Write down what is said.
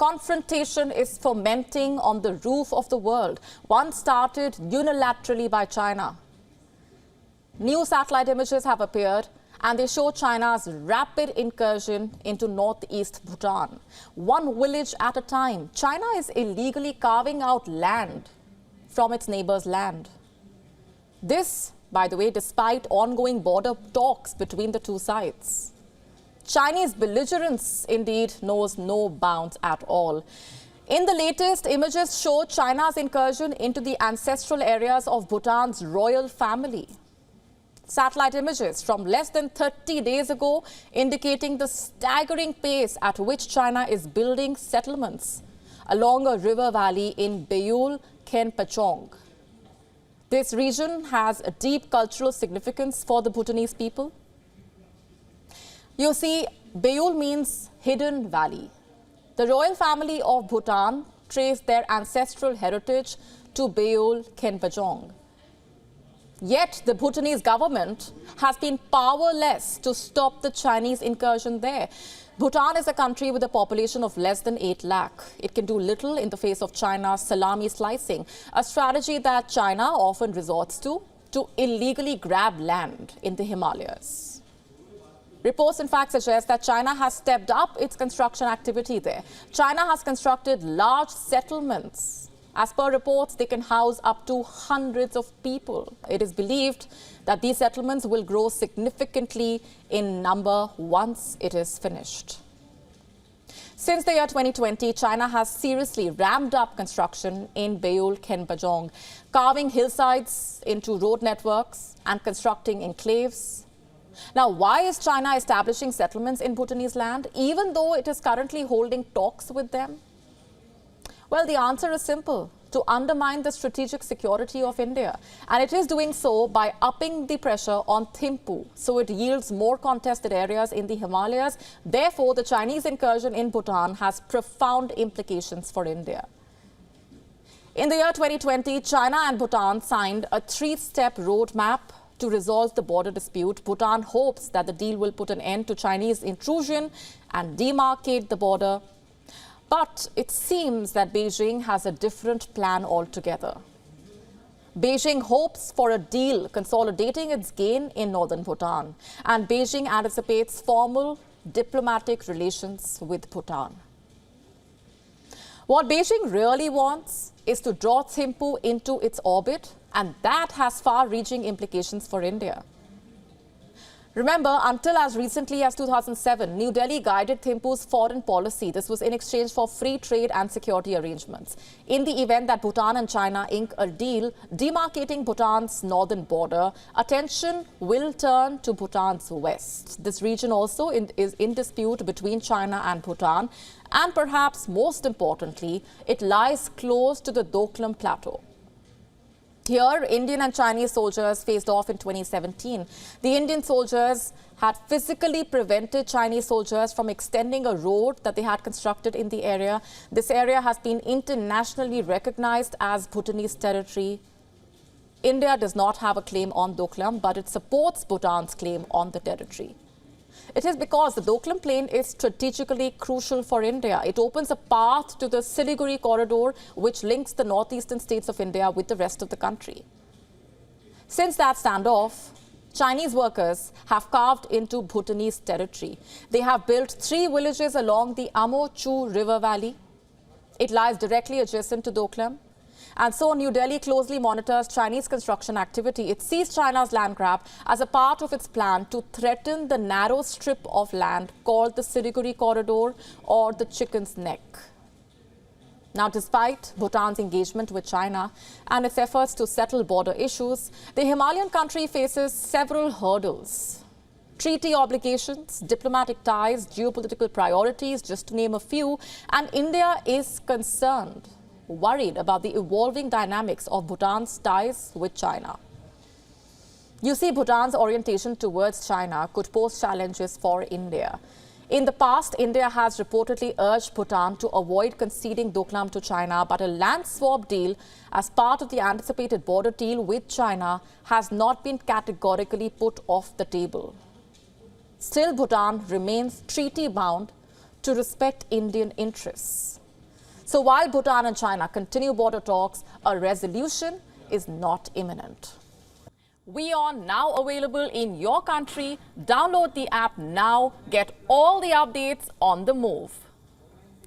confrontation is fermenting on the roof of the world, one started unilaterally by China. New satellite images have appeared and they show China's rapid incursion into northeast Bhutan. One village at a time, China is illegally carving out land from its neighbor's land. This, by the way, despite ongoing border talks between the two sides. Chinese belligerence indeed knows no bounds at all. In the latest, images show China's incursion into the ancestral areas of Bhutan's royal family. Satellite images from less than 30 days ago indicating the staggering pace at which China is building settlements along a river valley in Beyul Khenpajong. This region has a deep cultural significance for the Bhutanese people. You see, Beyul means hidden valley. The royal family of Bhutan traced their ancestral heritage to Beyul Khenpajong. Yet the Bhutanese government has been powerless to stop the Chinese incursion there. Bhutan is a country with a population of less than 8 lakh. It can do little in the face of China's salami-slicing, a strategy that China often resorts to illegally grab land in the Himalayas. Reports, in fact, suggest that China has stepped up its construction activity there. China has constructed large settlements. As per reports, they can house up to hundreds of people. It is believed that these settlements will grow significantly in number once it is finished. Since the year 2020, China has seriously ramped up construction in Beyul Khenpajong, carving hillsides into road networks and constructing enclaves. Now, why is China establishing settlements in Bhutanese land, even though it is currently holding talks with them? Well, the answer is simple: to undermine the strategic security of India. And it is doing so by upping the pressure on Thimphu, so it yields more contested areas in the Himalayas. Therefore, the Chinese incursion in Bhutan has profound implications for India. In the year 2020, China and Bhutan signed a 3-step roadmap to resolve the border dispute. Bhutan hopes that the deal will put an end to Chinese intrusion and demarcate the border. But it seems that Beijing has a different plan altogether. Beijing hopes for a deal consolidating its gain in northern Bhutan, and Beijing anticipates formal diplomatic relations with Bhutan. What Beijing really wants is to draw Thimphu into its orbit, and that has far-reaching implications for India. Remember, until as recently as 2007, New Delhi guided Thimphu's foreign policy. This was in exchange for free trade and security arrangements. In the event that Bhutan and China ink a deal demarcating Bhutan's northern border, attention will turn to Bhutan's west. This region also is in dispute between China and Bhutan, and perhaps most importantly, it lies close to the Doklam Plateau. Here, Indian and Chinese soldiers faced off in 2017. The Indian soldiers had physically prevented Chinese soldiers from extending a road that they had constructed in the area. This area has been internationally recognized as Bhutanese territory. India does not have a claim on Doklam, but it supports Bhutan's claim on the territory. It is because the Doklam Plain is strategically crucial for India. It opens a path to the Siliguri corridor, which links the northeastern states of India with the rest of the country. Since that standoff, Chinese workers have carved into Bhutanese territory. They have built 3 villages along the Amo-Chu River Valley. It lies directly adjacent to Doklam. And so New Delhi closely monitors Chinese construction activity. It sees China's land grab as a part of its plan to threaten the narrow strip of land called the Siliguri corridor or the Chicken's Neck. Now, despite Bhutan's engagement with China and its efforts to settle border issues, the Himalayan country faces several hurdles. Treaty obligations, diplomatic ties, geopolitical priorities, just to name a few, and India is concerned, worried about the evolving dynamics of Bhutan's ties with China. You see, Bhutan's orientation towards China could pose challenges for India. In the past, India has reportedly urged Bhutan to avoid conceding Doklam to China, but a land swap deal as part of the anticipated border deal with China has not been categorically put off the table. Still, Bhutan remains treaty-bound to respect Indian interests. So while Bhutan and China continue border talks, a resolution is not imminent. WION now available in your country. Download the app now. Get all the updates on the move.